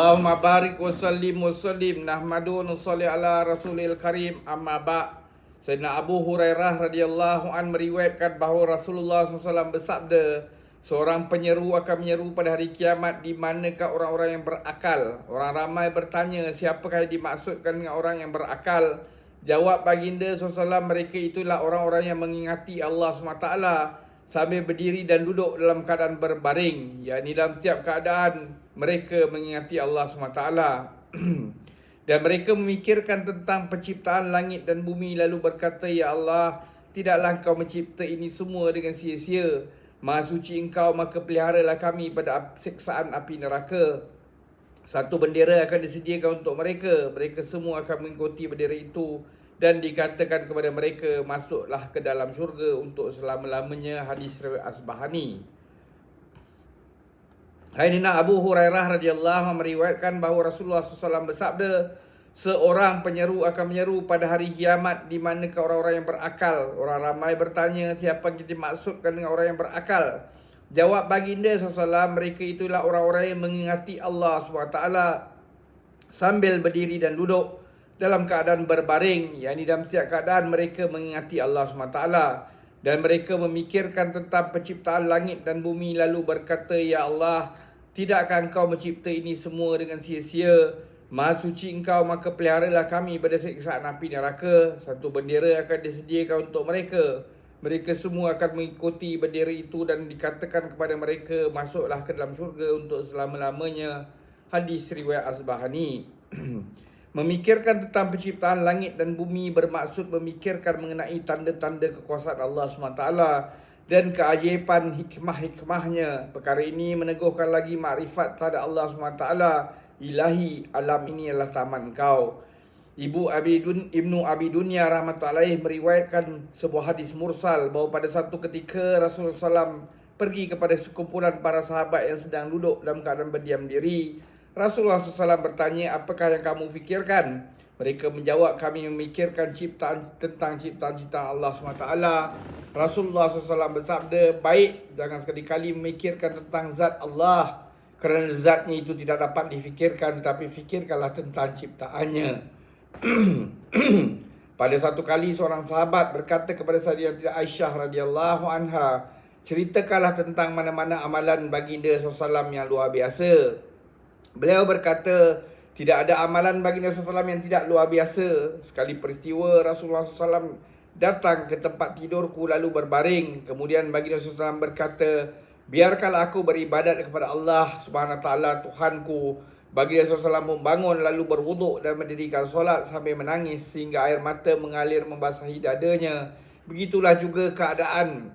Allahumma barik wa sallim nahmadu wa nusalli ala rasulil karim amma ba'. Sayyidina Abu Hurairah radhiyallahu an meriwayatkan bahawa Rasulullah SAW bersabda, seorang penyeru akan menyeru pada hari kiamat di manakah orang-orang yang berakal. Orang ramai bertanya, siapakah yang dimaksudkan dengan orang yang berakal? Jawab baginda SAW, mereka itulah orang-orang yang mengingati Allah SWT sambil berdiri dan duduk dalam keadaan berbaring, yakni dalam setiap keadaan mereka mengingati Allah SWT. Dan mereka memikirkan tentang penciptaan langit dan bumi lalu berkata, ya Allah, tidaklah Engkau mencipta ini semua dengan sia-sia. Maha suci Engkau, maka peliharalah kami pada siksaan api neraka. Satu bendera akan disediakan untuk mereka. Mereka semua akan mengikuti bendera itu. Dan dikatakan kepada mereka, masuklah ke dalam syurga untuk selama-lamanya. Hadis riwayat Asbahani. Sayyidina Abu Hurairah radhiyallahu anhu meriwayatkan bahawa Rasulullah SAW bersabda, seorang penyeru akan menyeru pada hari kiamat di manakah orang-orang yang berakal. Orang ramai bertanya, siapa yang dimaksudkan dengan orang yang berakal? Jawab baginda SAW, mereka itulah orang-orang yang mengingati Allah SWT sambil berdiri dan duduk dalam keadaan berbaring, yakni dalam setiap keadaan mereka mengingati Allah SWT. Dan mereka memikirkan tentang penciptaan langit dan bumi lalu berkata, ya Allah, tidakkah Engkau mencipta ini semua dengan sia-sia? Maha suci Engkau, maka peliharalah kami pada siksaan api neraka. Satu bendera akan disediakan untuk mereka. Mereka semua akan mengikuti bendera itu dan dikatakan kepada mereka, masuklah ke dalam syurga untuk selama-lamanya. Hadis riwayat Asbahani. Memikirkan tentang penciptaan langit dan bumi bermaksud memikirkan mengenai tanda-tanda kekuasaan Allah SWT dan keajaiban hikmah-hikmahnya. Perkara ini meneguhkan lagi makrifat terhadap Allah SWT. Ilahi, alam ini adalah taman Engkau. Ibnu Abi Dunya rahmatullahi meriwayatkan sebuah hadis mursal bahawa pada satu ketika Rasulullah SAW pergi kepada sekumpulan para sahabat yang sedang duduk dalam keadaan berdiam diri. Rasulullah SAW bertanya, apakah yang kamu fikirkan? Mereka menjawab, kami memikirkan tentang ciptaan Allah SWT. Rasulullah SAW bersabda, baik, jangan sekali-kali memikirkan tentang zat Allah, kerana zatnya itu tidak dapat difikirkan, tetapi fikirkanlah tentang ciptaannya. Pada satu kali seorang sahabat berkata kepada Sayyidatina Aisyah radhiyallahu anha, ceritakanlah tentang mana-mana amalan baginda SAW yang luar biasa. Beliau berkata, tidak ada amalan baginda SAW yang tidak luar biasa. Sekali peristiwa Rasulullah SAW datang ke tempat tidurku lalu berbaring. Kemudian baginda SAW berkata, biarkanlah aku beribadat kepada Allah Subhanahu Wa Taala Tuhanku. Baginda SAW membangun lalu berwuduk dan mendirikan solat sambil menangis sehingga air mata mengalir membasahi dadanya. Begitulah juga keadaan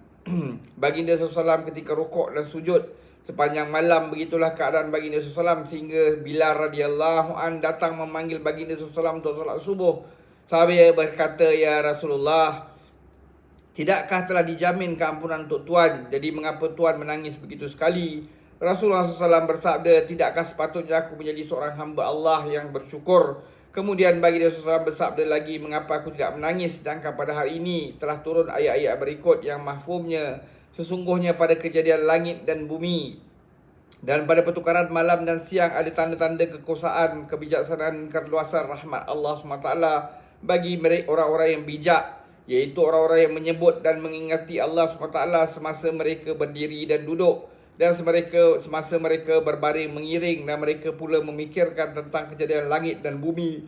baginda SAW ketika rukuk dan sujud sepanjang malam. Begitulah keadaan baginda SAW sehingga Bilal radhiyallahu an datang memanggil baginda SAW untuk solat subuh. Sahabat berkata, ya Rasulullah, tidakkah telah dijamin keampunan untuk Tuan? Jadi mengapa Tuan menangis begitu sekali? Rasulullah SAW bersabda, tidakkah sepatutnya aku menjadi seorang hamba Allah yang bersyukur? Kemudian baginda SAW bersabda lagi, mengapa aku tidak menangis sedangkan pada hari ini telah turun ayat-ayat berikut yang mahfumnya, sesungguhnya pada kejadian langit dan bumi dan pada pertukaran malam dan siang ada tanda-tanda kekuasaan, kebijaksanaan, keluasan rahmat Allah SWT bagi mereka orang-orang yang bijak, iaitu orang-orang yang menyebut dan mengingati Allah SWT semasa mereka berdiri dan duduk dan semasa mereka berbaring mengiring, dan mereka pula memikirkan tentang kejadian langit dan bumi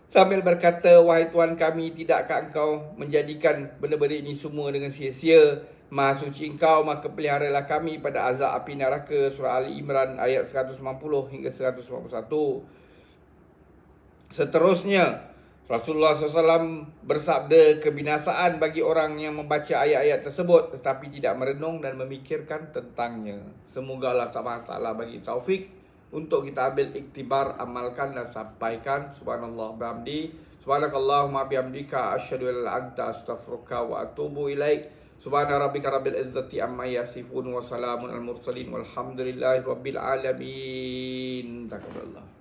sambil berkata, wahai Tuhan kami, tidakkah Engkau menjadikan benda-benda ini semua dengan sia-sia? Maha suci Engkau, maka peliharalah kami pada azab api neraka. Surah Ali Imran ayat 190 hingga 191. Seterusnya Rasulullah SAW bersabda, kebinasaan bagi orang yang membaca ayat-ayat tersebut tetapi tidak merenung dan memikirkan tentangnya. Semoga Allah Taala bagi taufik untuk kita ambil iktibar, amalkan dan sampaikan. Subhanallah bihamdi, subhanakallahumma bihamdika, asyhadu an la ilaha illa anta, astaghfiruka wa atubu ilaik. Subhana rabbika rabbil izzati amma yasifun wa salamun al mursalin walhamdulillahi rabbil alamin. Taqabbalallah.